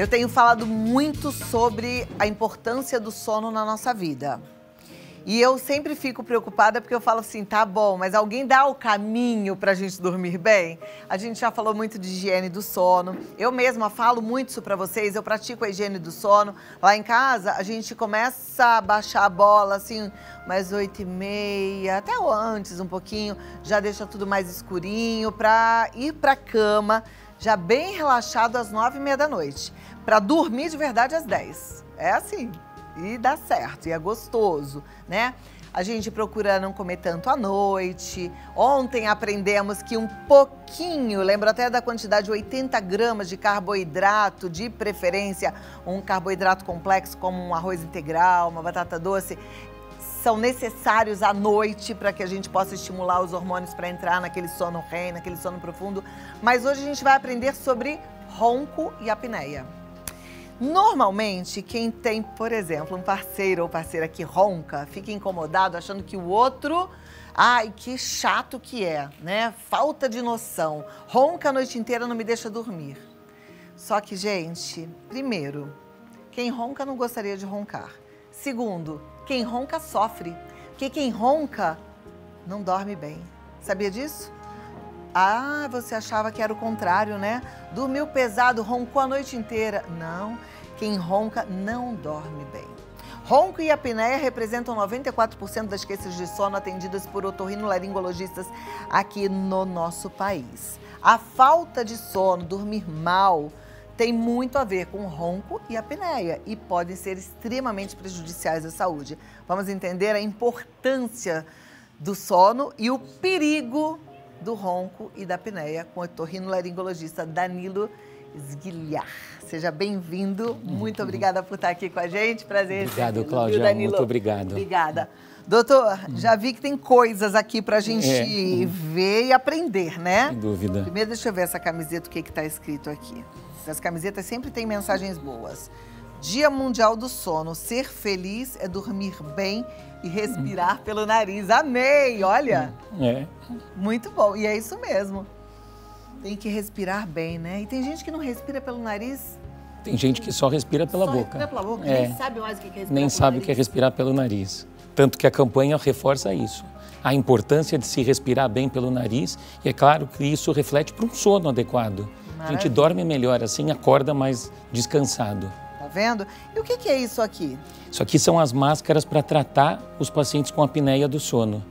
Eu tenho falado muito sobre a importância do sono na nossa vida. E eu sempre fico preocupada porque eu falo assim, tá bom, mas alguém dá o caminho pra gente dormir bem? A gente já falou muito de higiene do sono. Eu mesma falo muito isso pra vocês, eu pratico a higiene do sono. Lá em casa, a gente começa a baixar a bola, assim, umas 8h30, até antes um pouquinho, já deixa tudo mais escurinho pra ir pra cama, já bem relaxado às 9h30 da noite. Pra dormir de verdade às 10. É assim. E dá certo, e é gostoso, né? A gente procura não comer tanto à noite. Ontem aprendemos que um pouquinho, lembro até da quantidade de 80 gramas de carboidrato, de preferência um carboidrato complexo como um arroz integral, uma batata doce, são necessários à noite para que a gente possa estimular os hormônios para entrar naquele sono REM, naquele sono profundo. Mas hoje a gente vai aprender sobre ronco e apneia. Normalmente, quem tem, por exemplo, um parceiro ou parceira que ronca, fica incomodado achando que o outro, ai, que chato que é, né? Falta de noção. Ronca a noite inteira, não me deixa dormir. Só que, gente, primeiro, quem ronca não gostaria de roncar. Segundo, quem ronca sofre, porque quem ronca não dorme bem. Sabia disso? Ah, você achava que era o contrário, né? Dormiu pesado, roncou a noite inteira. Não, quem ronca não dorme bem. Ronco e apneia representam 94% das queixas de sono atendidas por otorrinolaringologistas aqui no nosso país. A falta de sono, dormir mal, tem muito a ver com ronco e apneia e podem ser extremamente prejudiciais à saúde. Vamos entender a importância do sono e o perigo do ronco e da apneia com o otorrinolaringologista Danilo Sguiliar. Seja bem-vindo. Muito obrigada por estar aqui com a gente. Prazer. Obrigado, Cláudia. Danilo? Muito obrigado. Obrigada. Doutor, já vi que tem coisas aqui pra gente ver e aprender, né? Sem dúvida. Primeiro, deixa eu ver essa camiseta, o que está escrito aqui. Essas camisetas sempre têm mensagens boas. Dia Mundial do Sono. Ser feliz é dormir bem e respirar pelo nariz. Amei, olha. É. Muito bom, e é isso mesmo. Tem que respirar bem, né? E tem gente que não respira pelo nariz. Tem gente que só respira pela boca. Respira pela boca, É. nem sabe mais o que é respirar Nem pelo sabe o nariz. que é respirar pelo nariz. Tanto que a campanha reforça isso. A importância de se respirar bem pelo nariz. E é claro que isso reflete para um sono adequado. A gente dorme melhor assim, acorda mais descansado. Tá vendo? E o que é isso aqui? Isso aqui são as máscaras para tratar os pacientes com apneia do sono.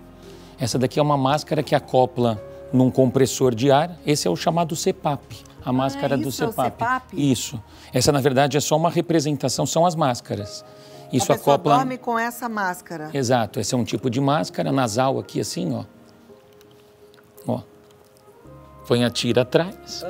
Essa daqui é uma máscara que acopla num compressor de ar. Esse é o chamado CPAP, a máscara do isso é o CPAP. CPAP? Isso. Essa, na verdade, é só uma representação, são as máscaras. Isso A pessoa acopla... dorme com essa máscara. Exato, esse é um tipo de máscara nasal aqui assim, ó. Ó. Põe a tira atrás.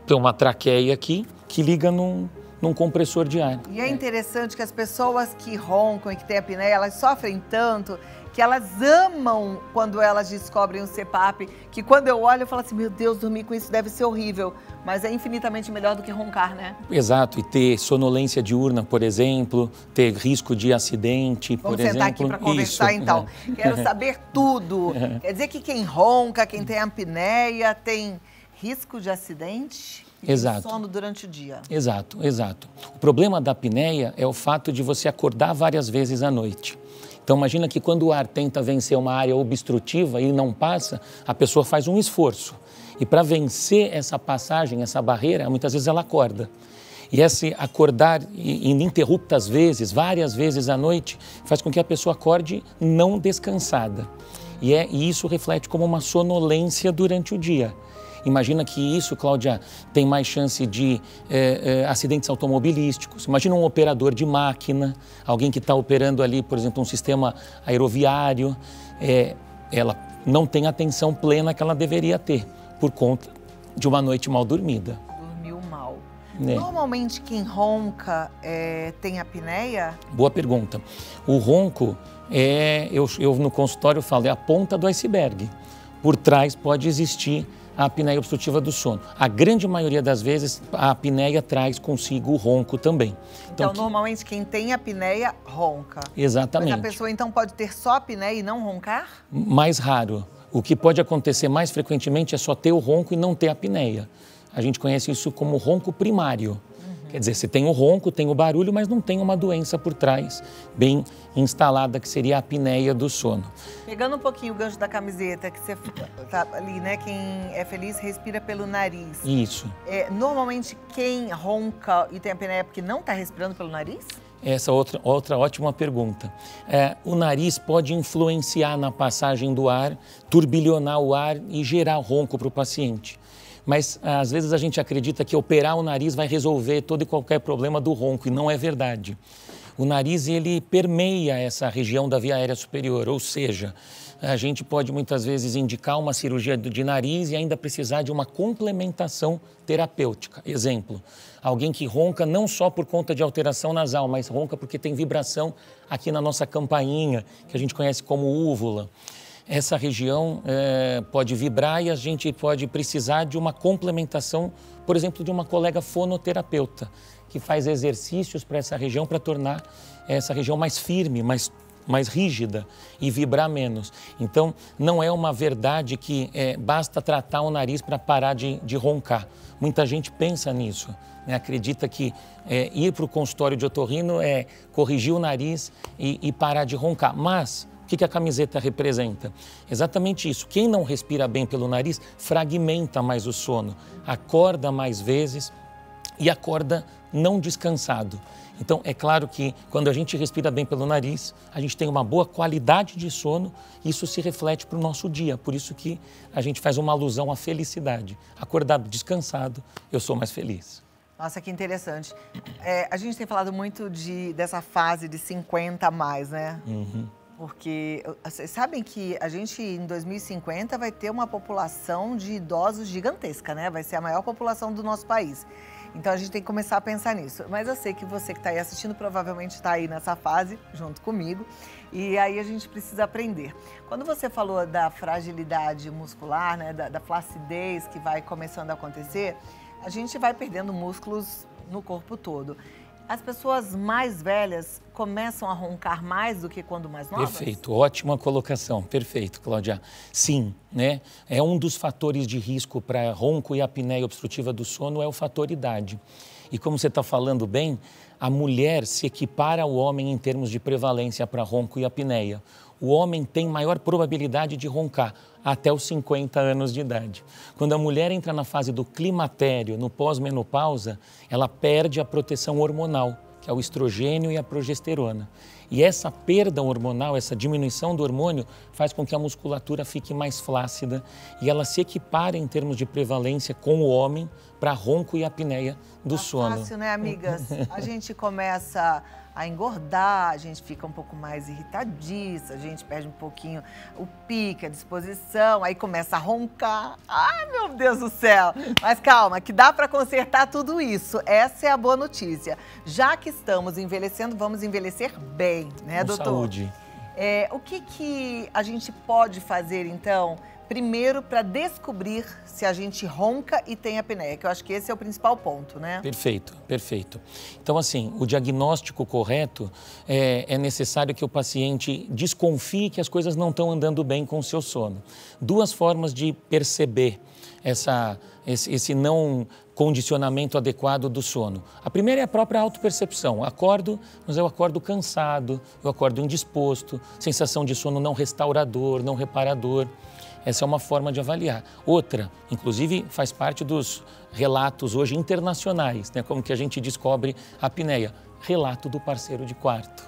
Tem uma traqueia aqui que liga num compressor de ar. E é interessante que as pessoas que roncam e que têm apneia, elas sofrem tanto que elas amam quando elas descobrem o CPAP, que quando eu olho eu falo assim, meu Deus, dormir com isso deve ser horrível, mas é infinitamente melhor do que roncar, né? Exato, e ter sonolência diurna, por exemplo, ter risco de acidente, por exemplo. Vamos sentar aqui para conversar, Isso. então. Quero saber tudo. Quer dizer que quem ronca, quem tem apneia, tem risco de acidente? E Exato. sono durante o dia. Exato, exato. O problema da apneia é o fato de você acordar várias vezes à noite. Então imagina que quando o ar tenta vencer uma área obstrutiva e não passa, a pessoa faz um esforço. E para vencer essa passagem, essa barreira, muitas vezes ela acorda. E esse acordar ininterruptas vezes, várias vezes à noite, faz com que a pessoa acorde não descansada. E isso reflete como uma sonolência durante o dia. Imagina que isso, Cláudia, tem mais chance de acidentes automobilísticos. Imagina um operador de máquina, alguém que está operando ali, por exemplo, um sistema aeroviário. Ela não tem a atenção plena que ela deveria ter, por conta de uma noite mal dormida. Dormiu mal. Normalmente quem ronca tem apneia? Boa pergunta. O ronco, eu no consultório falo, é a ponta do iceberg. Por trás pode existir a apneia obstrutiva do sono. A grande maioria das vezes, a apneia traz consigo o ronco também. Então normalmente quem tem apneia, ronca. Exatamente. Mas a pessoa então pode ter só apneia e não roncar? Mais raro. O que pode acontecer mais frequentemente é só ter o ronco e não ter apneia. A gente conhece isso como ronco primário. Quer dizer, você tem o ronco, tem o barulho, mas não tem uma doença por trás bem instalada, que seria a apneia do sono. Pegando um pouquinho o gancho da camiseta, que você tá ali, né? Quem é feliz respira pelo nariz. Isso. Normalmente quem ronca e tem apneia é porque não está respirando pelo nariz? Essa outra ótima pergunta. O nariz pode influenciar na passagem do ar, turbilhonar o ar e gerar ronco para o paciente. Mas, às vezes, a gente acredita que operar o nariz vai resolver todo e qualquer problema do ronco, e não é verdade. O nariz, ele permeia essa região da via aérea superior, ou seja, a gente pode, muitas vezes, indicar uma cirurgia de nariz e ainda precisar de uma complementação terapêutica. Exemplo, alguém que ronca não só por conta de alteração nasal, mas ronca porque tem vibração aqui na nossa campainha, que a gente conhece como úvula. Essa região pode vibrar e a gente pode precisar de uma complementação, por exemplo, de uma colega fonoterapeuta, que faz exercícios para essa região para tornar essa região mais firme, mais rígida e vibrar menos. Então, não é uma verdade que basta tratar o nariz para parar de roncar. Muita gente pensa nisso, né? Acredita que ir para o consultório de otorrino é corrigir o nariz e parar de roncar. Mas o que a camiseta representa? Exatamente isso. Quem não respira bem pelo nariz fragmenta mais o sono, acorda mais vezes e acorda não descansado. Então, é claro que quando a gente respira bem pelo nariz, a gente tem uma boa qualidade de sono, isso se reflete para o nosso dia. Por isso que a gente faz uma alusão à felicidade. Acordado, descansado, eu sou mais feliz. Nossa, que interessante. A gente tem falado muito dessa fase de 50 a mais, né? Uhum. Porque vocês sabem que a gente, em 2050, vai ter uma população de idosos gigantesca, né? Vai ser a maior população do nosso país. Então, a gente tem que começar a pensar nisso. Mas eu sei que você que está aí assistindo provavelmente está aí nessa fase, junto comigo. E aí a gente precisa aprender. Quando você falou da fragilidade muscular, né? Da flacidez que vai começando a acontecer, a gente vai perdendo músculos no corpo todo. As pessoas mais velhas começam a roncar mais do que quando mais novas? Perfeito, ótima colocação, perfeito, Cláudia. Sim, né? É um dos fatores de risco para ronco e apneia obstrutiva do sono é o fator idade. E como você está falando bem, a mulher se equipara ao homem em termos de prevalência para ronco e apneia. O homem tem maior probabilidade de roncar até os 50 anos de idade. Quando a mulher entra na fase do climatério, no pós-menopausa, ela perde a proteção hormonal, que é o estrogênio e a progesterona. E essa perda hormonal, essa diminuição do hormônio, faz com que a musculatura fique mais flácida e ela se equipare em termos de prevalência com o homem para ronco e apneia do sono. Fácil, né, amigas? A gente começa a engordar, a gente fica um pouco mais irritadiça, a gente perde um pouquinho o pique, a disposição, aí começa a roncar. Ai, meu Deus do céu! Mas calma, que dá para consertar tudo isso. Essa é a boa notícia. Já que estamos envelhecendo, vamos envelhecer bem, né, doutor? Saúde. O que a gente pode fazer, então, primeiro para descobrir se a gente ronca e tem apneia, que eu acho que esse é o principal ponto, né? Perfeito, perfeito. Então, assim, o diagnóstico correto é necessário que o paciente desconfie que as coisas não estão andando bem com o seu sono. Duas formas de perceber esse não condicionamento adequado do sono. A primeira é a própria autopercepção. Acordo, mas eu acordo cansado, eu acordo indisposto, sensação de sono não restaurador, não reparador. Essa é uma forma de avaliar. Outra, inclusive, faz parte dos relatos hoje internacionais, né? Como que a gente descobre a apneia? Relato do parceiro de quarto.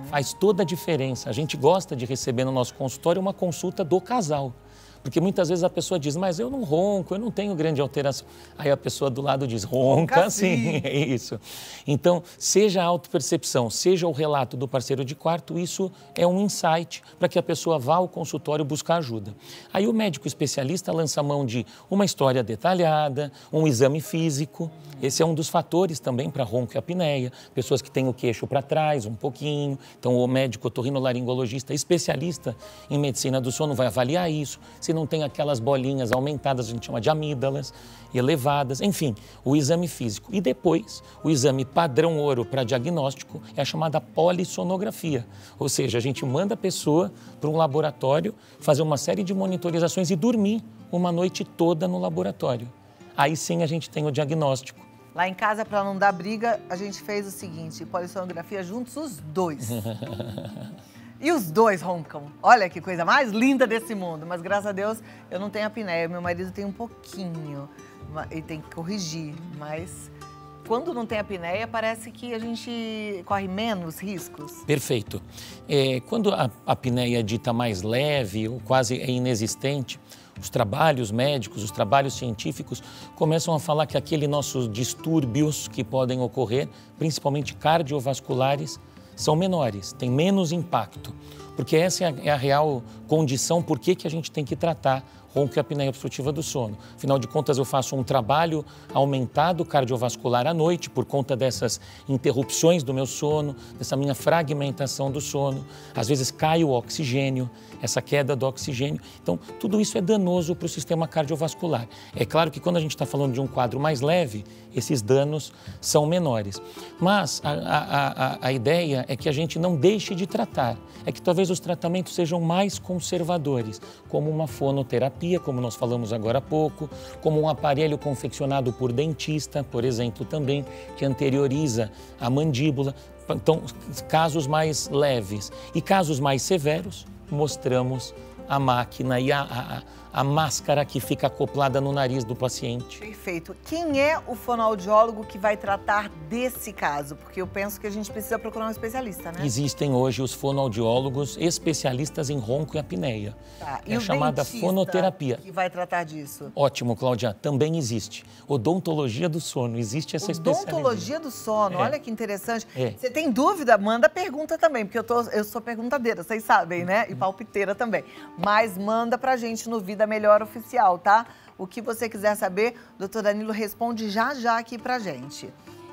Faz toda a diferença. A gente gosta de receber no nosso consultório uma consulta do casal. Porque muitas vezes a pessoa diz, mas eu não ronco, eu não tenho grande alteração. Aí a pessoa do lado diz, ronca sim, é isso. Então, seja a autopercepção, seja o relato do parceiro de quarto, isso é um insight para que a pessoa vá ao consultório buscar ajuda. Aí o médico especialista lança a mão de uma história detalhada, um exame físico. Esse é um dos fatores também para ronco e apneia. Pessoas que têm o queixo para trás um pouquinho. Então, o médico otorrinolaringologista especialista em medicina do sono vai avaliar isso. Se não tem aquelas bolinhas aumentadas, a gente chama de amígdalas, elevadas, enfim, o exame físico. E depois, o exame padrão ouro para diagnóstico é a chamada polissonografia. Ou seja, a gente manda a pessoa para um laboratório fazer uma série de monitorizações e dormir uma noite toda no laboratório. Aí sim a gente tem o diagnóstico Lá em casa, para não dar briga, a gente fez o seguinte, polissonografia juntos os dois. E os dois roncam. Olha que coisa mais linda desse mundo. Mas graças a Deus eu não tenho apneia. Meu marido tem um pouquinho. E tem que corrigir. Mas quando não tem apneia, parece que a gente corre menos riscos. Perfeito. Quando a apneia é dita mais leve ou quase é inexistente, os trabalhos médicos, os trabalhos científicos começam a falar que aqueles nossos distúrbios que podem ocorrer, principalmente cardiovasculares, são menores, têm menos impacto. Porque essa é a real condição por que a gente tem que tratar ronco e apneia obstrutiva do sono. Afinal de contas, eu faço um trabalho aumentado cardiovascular à noite por conta dessas interrupções do meu sono, dessa minha fragmentação do sono. Às vezes cai o oxigênio, essa queda do oxigênio. Então, tudo isso é danoso para o sistema cardiovascular. É claro que quando a gente está falando de um quadro mais leve, esses danos são menores. Mas a ideia é que a gente não deixe de tratar. É que talvez os tratamentos sejam mais conservadores, como uma fonoterapia, como nós falamos agora há pouco, como um aparelho confeccionado por dentista, por exemplo, também, que anterioriza a mandíbula. Então, casos mais leves. E casos mais severos, mostramos a máquina e a máscara que fica acoplada no nariz do paciente. Perfeito. Quem é o fonoaudiólogo que vai tratar desse caso? Porque eu penso que a gente precisa procurar um especialista, né? Existem hoje os fonoaudiólogos especialistas em ronco e apneia. Tá. E é o chamada dentista fonoterapia. que vai tratar disso? Ótimo, Cláudia. Também existe. Odontologia do sono. Existe essa especialidade. Odontologia do sono. É. Olha que interessante. É. Você tem dúvida? Manda pergunta também, porque eu sou perguntadeira, vocês sabem, né? E palpiteira também. Mas manda pra gente no Vida Melhor Oficial, tá? O que você quiser saber, o doutor Danilo responde já aqui pra gente.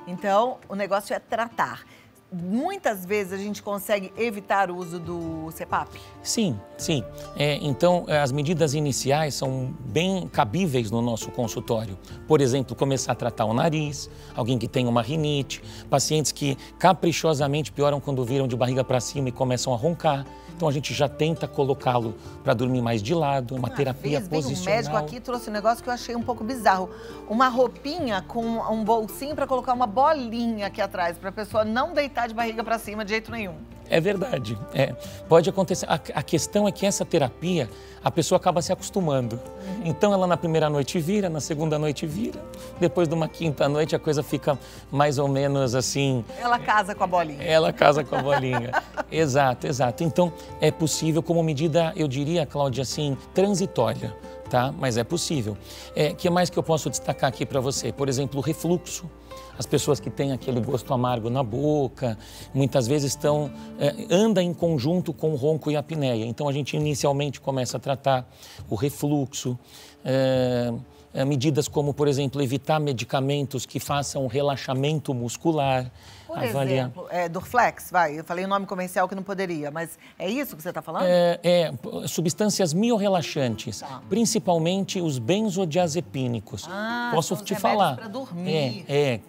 Então, o negócio é tratar. Muitas vezes a gente consegue evitar o uso do CPAP? Sim, sim. Então, as medidas iniciais são bem cabíveis no nosso consultório. Por exemplo, começar a tratar o nariz, alguém que tem uma rinite, pacientes que caprichosamente pioram quando viram de barriga para cima e começam a roncar. Então, a gente já tenta colocá-lo para dormir mais de lado, uma terapia posicional. Um médico aqui trouxe um negócio que eu achei um pouco bizarro. Uma roupinha com um bolsinho para colocar uma bolinha aqui atrás, para a pessoa não deitar de barriga para cima de jeito nenhum. É verdade, pode acontecer. A questão é que essa terapia, a pessoa acaba se acostumando. Então, ela na primeira noite vira, na segunda noite vira, depois de uma quinta noite a coisa fica mais ou menos assim... Ela casa com a bolinha. Ela casa com a bolinha. Exato, exato. Então, é possível como medida, eu diria, Cláudia, assim, transitória, tá? Mas é possível. Que mais que eu posso destacar aqui para você? Por exemplo, o refluxo. As pessoas que têm aquele gosto amargo na boca, muitas vezes anda em conjunto com o ronco e a apneia. Então, a gente inicialmente começa a tratar o refluxo, medidas como, por exemplo, evitar medicamentos que façam relaxamento muscular. Por exemplo, Dorflex, vai, eu falei o nome comercial que não poderia, mas é isso que você está falando? Substâncias miorrelaxantes, principalmente os benzodiazepínicos. Posso te falar? Para dormir.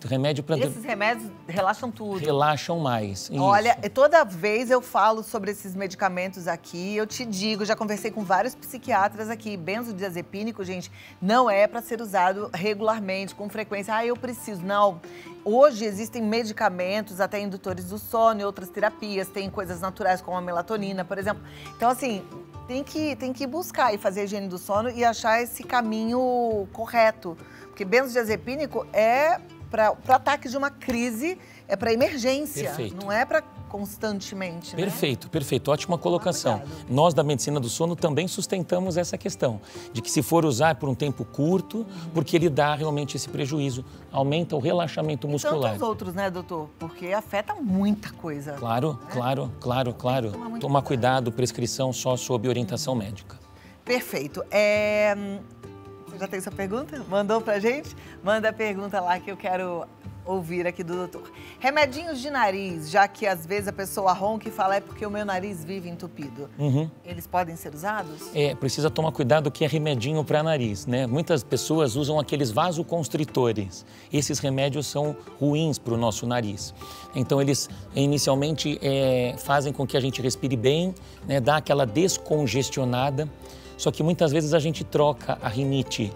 Remédio para dormir. Esses remédios relaxam tudo. Relaxam mais. Isso. Olha, toda vez eu falo sobre esses medicamentos aqui, eu te digo, já conversei com vários psiquiatras aqui, benzodiazepínico, gente, não é para ser usado regularmente, com frequência. Eu preciso. Não. Hoje existem medicamentos, até indutores do sono e outras terapias, tem coisas naturais como a melatonina, por exemplo. Então, assim, tem que buscar e fazer a higiene do sono e achar esse caminho correto. Porque benzodiazepínico é para ataque de uma crise, é para emergência, Perfeito. Não é para constantemente, né? Perfeito, perfeito. Ótima colocação. Nós da medicina do sono também sustentamos essa questão, de que se for usar por um tempo curto, porque ele dá realmente esse prejuízo, aumenta o relaxamento muscular. E tantos outros, né, doutor? Porque afeta muita coisa. Claro, né? Claro. Tomar cuidado, prescrição só sob orientação médica. Perfeito. Você já tem sua pergunta? Mandou pra gente? Manda a pergunta lá que eu quero ouvir aqui do doutor. Remedinhos de nariz, já que às vezes a pessoa ronca e fala é porque o meu nariz vive entupido. Eles podem ser usados? Precisa tomar cuidado que é remedinho para nariz, né? Muitas pessoas usam aqueles vasoconstritores. Esses remédios são ruins para o nosso nariz. Então, eles inicialmente fazem com que a gente respire bem, né? Dá aquela descongestionada. Só que muitas vezes a gente troca a rinite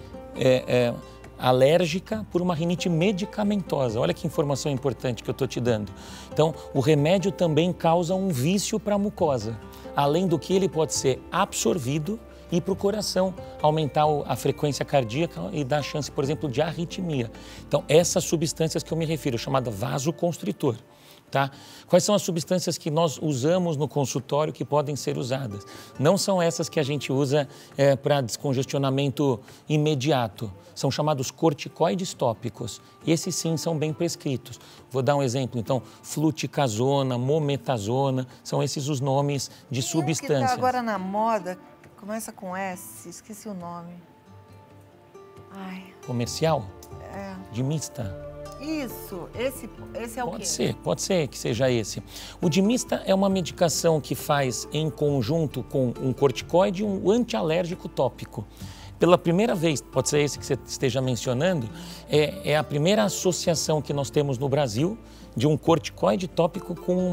alérgica por uma rinite medicamentosa. Olha que informação importante que eu estou te dando. Então, o remédio também causa um vício para a mucosa. Além do que ele pode ser absorvido e para o coração, aumentar a frequência cardíaca e dar chance, por exemplo, de arritmia. Então, essas substâncias que eu me refiro, chamada vasoconstritor. Tá? Quais são as substâncias que nós usamos no consultório que podem ser usadas? Não são essas que a gente usa para descongestionamento imediato. São chamados corticoides tópicos. E esses sim são bem prescritos. Vou dar um exemplo, então, fluticasona, mometazona, são esses os nomes de substâncias. Que está agora na moda, começa com S, esqueci o nome. Ai. Comercial? É. Dimista? Isso, esse é o quê? Pode ser que seja esse. O Dimista é uma medicação que faz em conjunto com um corticoide e um antialérgico tópico. Pela primeira vez, pode ser esse que você esteja mencionando, é a primeira associação que nós temos no Brasil de um corticoide tópico com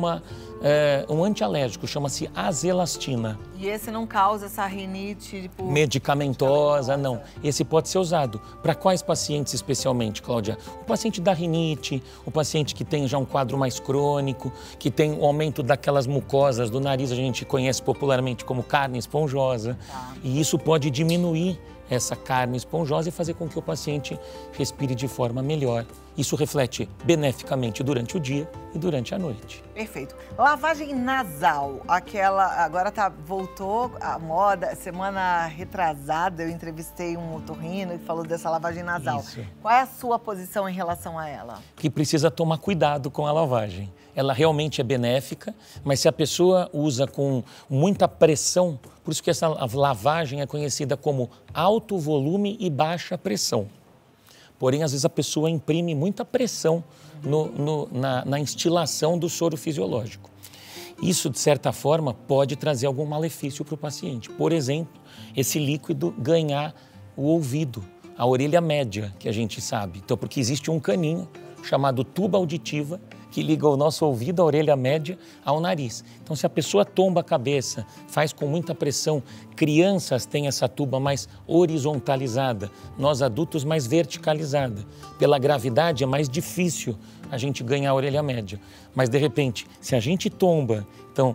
um antialérgico, chama-se azelastina. E esse não causa essa rinite tipo... medicamentosa, não. Esse pode ser usado. Para quais pacientes especialmente, Cláudia? O paciente da rinite, o paciente que tem já um quadro mais crônico, que tem o aumento daquelas mucosas do nariz, a gente conhece popularmente como carne esponjosa. Tá. E isso pode diminuir essa carne esponjosa e fazer com que o paciente respire de forma melhor. Isso reflete beneficamente durante o dia e durante a noite. Perfeito. Lavagem nasal, aquela, agora voltou a moda, semana retrasada eu entrevistei um otorrino que falou dessa lavagem nasal. Isso. Qual é a sua posição em relação a ela? Que precisa tomar cuidado com a lavagem. Ela realmente é benéfica, mas se a pessoa usa com muita pressão, por isso que essa lavagem é conhecida como alto volume e baixa pressão. Porém, às vezes a pessoa imprime muita pressão na instilação do soro fisiológico. Isso, de certa forma, pode trazer algum malefício para o paciente. Por exemplo, esse líquido ganhar o ouvido, a orelha média, que a gente sabe. Então, porque existe um caninho chamado tuba auditiva, que liga o nosso ouvido, a orelha média, ao nariz. Então, se a pessoa tomba a cabeça, faz com muita pressão, crianças têm essa tuba mais horizontalizada, nós adultos mais verticalizada. Pela gravidade é mais difícil a gente ganhar a orelha média. Mas, de repente, se a gente tomba, então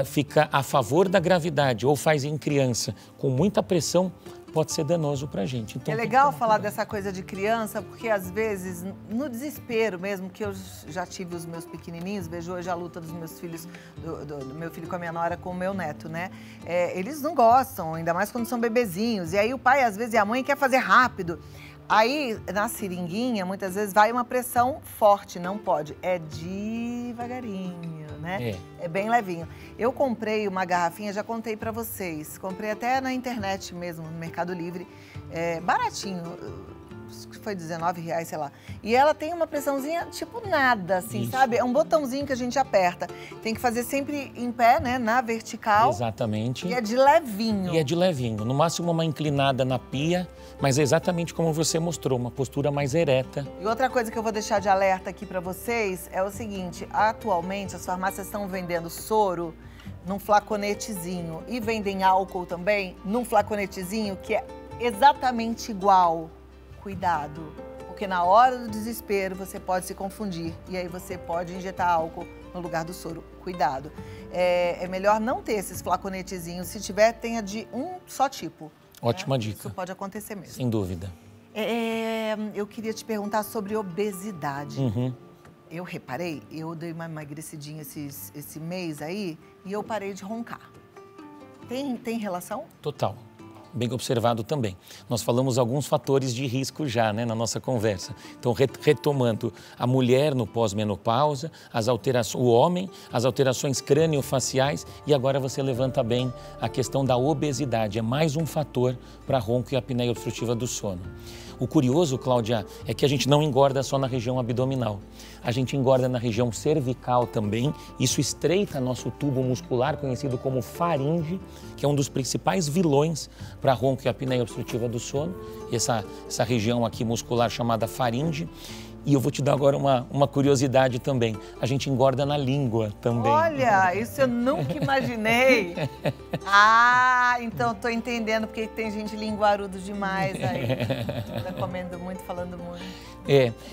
fica a favor da gravidade ou faz em criança com muita pressão, pode ser danoso para a gente. Então, é legal falar dessa coisa de criança, porque às vezes, no desespero mesmo, que eu já tive os meus pequenininhos, vejo hoje a luta dos meus filhos, do meu filho com a minha nora, com o meu neto, né? Eles não gostam, ainda mais quando são bebezinhos. E aí o pai, às vezes, e a mãe quer fazer rápido. Aí, na seringuinha, muitas vezes vai uma pressão forte, não pode. É devagarinho, né? É bem levinho. Eu comprei uma garrafinha, já contei pra vocês. Comprei até na internet mesmo, no Mercado Livre. Baratinho, foi R$19, sei lá. E ela tem uma pressãozinha tipo nada, assim, isso, sabe? É um botãozinho que a gente aperta. Tem que fazer sempre em pé, né? Na vertical. Exatamente. E é de levinho. E é de levinho. No máximo uma inclinada na pia, mas é exatamente como você mostrou, uma postura mais ereta. E outra coisa que eu vou deixar de alerta aqui pra vocês é o seguinte, atualmente as farmácias estão vendendo soro num flaconetezinho e vendem álcool também num flaconetezinho que é exatamente igual. Cuidado, porque na hora do desespero você pode se confundir e aí você pode injetar álcool no lugar do soro. Cuidado. É melhor não ter esses flaconetezinhos. Se tiver, tenha de um só tipo. Ótima dica. Isso pode acontecer mesmo. Sem dúvida. Eu queria te perguntar sobre obesidade. Uhum. Eu reparei, eu dei uma emagrecidinha esse mês aí e eu parei de roncar. Tem relação? Total. Bem observado também. Nós falamos alguns fatores de risco já, né, na nossa conversa. Então, retomando, a mulher no pós-menopausa, o homem, as alterações crânio-faciais e agora você levanta bem a questão da obesidade. É mais um fator para ronco e apneia obstrutiva do sono. O curioso, Cláudia, é que a gente não engorda só na região abdominal. A gente engorda na região cervical também. Isso estreita nosso tubo muscular, conhecido como faringe, que é um dos principais vilões para ronco e apneia obstrutiva do sono. Essa região aqui muscular chamada faringe. E eu vou te dar agora uma curiosidade também. A gente engorda na língua também. Olha, isso eu nunca imaginei. Ah, então tô entendendo porque tem gente linguarudo demais aí. Tá comendo muito, falando muito.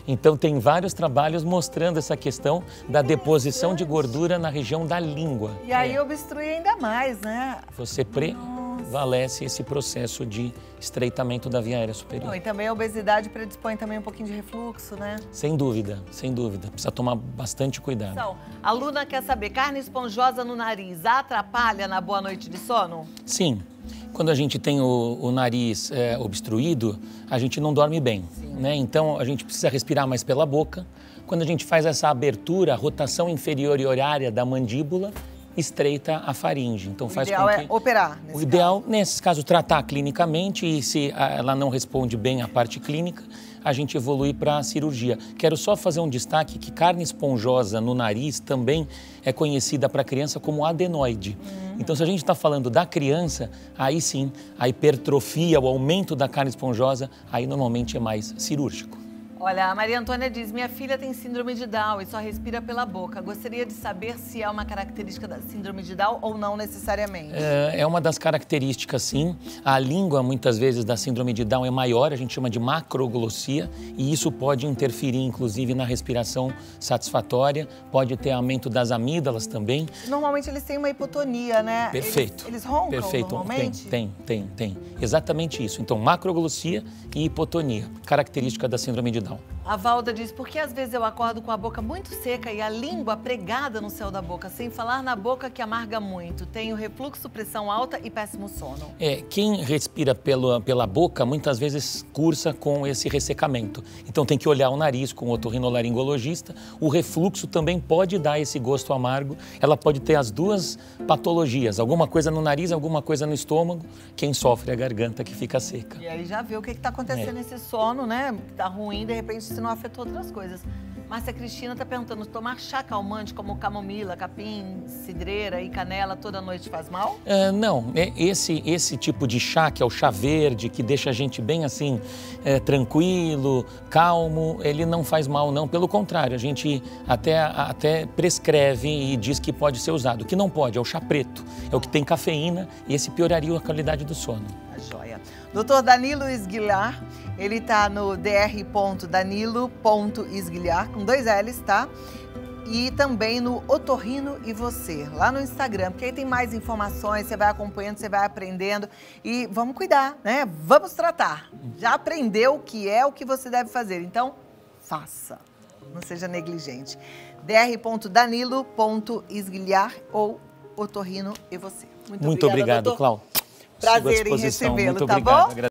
Então tem vários trabalhos mostrando essa questão da deposição de gordura na região da língua. E aí obstrui ainda mais, né? Você prevalece esse processo de estreitamento da via aérea superior. E também a obesidade predispõe também um pouquinho de refluxo, né? Sem dúvida, sem dúvida. Precisa tomar bastante cuidado. Então, a Luna quer saber, carne esponjosa no nariz atrapalha na boa noite de sono? Sim. Quando a gente tem o nariz obstruído, a gente não dorme bem, né? Então, a gente precisa respirar mais pela boca. Quando a gente faz essa abertura, a rotação inferior e horária da mandíbula estreita a faringe. Então, o ideal é operar. O ideal, nesse caso, tratar clinicamente e se ela não responde bem à parte clínica, a gente evolui para a cirurgia. Quero só fazer um destaque que carne esponjosa no nariz também é conhecida para a criança como adenoide. Então, se a gente está falando da criança, aí sim, a hipertrofia, o aumento da carne esponjosa, aí normalmente é mais cirúrgico. Olha, a Maria Antônia diz, minha filha tem síndrome de Down e só respira pela boca. Gostaria de saber se é uma característica da síndrome de Down ou não necessariamente. É uma das características, sim. A língua, muitas vezes, da síndrome de Down é maior, a gente chama de macroglossia, e isso pode interferir, inclusive, na respiração satisfatória, pode ter aumento das amígdalas também. Normalmente eles têm uma hipotonia, né? Perfeito. Eles roncam Perfeito. normalmente? Tem. Exatamente isso. Então, macroglossia e hipotonia, característica da síndrome de Down. A Valda diz, porque às vezes eu acordo com a boca muito seca e a língua pregada no céu da boca, sem falar na boca que amarga muito. Tenho refluxo, pressão alta e péssimo sono. Quem respira pela boca, muitas vezes cursa com esse ressecamento. Então tem que olhar o nariz com o otorrinolaringologista. O refluxo também pode dar esse gosto amargo. Ela pode ter as duas patologias, alguma coisa no nariz, alguma coisa no estômago. Quem sofre é a garganta que fica seca. E aí já vê o que está acontecendo nesse sono, né? Tá ruim, de repente, se não afetou outras coisas. Márcia Cristina está perguntando, tomar chá calmante como camomila, capim, cidreira e canela toda noite faz mal? Não, esse tipo de chá, que é o chá verde, que deixa a gente bem assim, tranquilo, calmo, ele não faz mal não, pelo contrário, a gente até prescreve e diz que pode ser usado. O que não pode é o chá preto, é o que tem cafeína e esse pioraria a qualidade do sono. A joia. Dr. Danilo Esguilar, ele está no dr.danilo.esguilar, com 2 L's, tá? E também no Otorrino e Você, lá no Instagram, porque aí tem mais informações, você vai acompanhando, você vai aprendendo e vamos cuidar, né? Vamos tratar. Já aprendeu o que você deve fazer, então faça, não seja negligente. dr.danilo.esguilar ou Otorrino e Você. Muito obrigado, Cláudia. Prazer em recebê-lo, tá bom?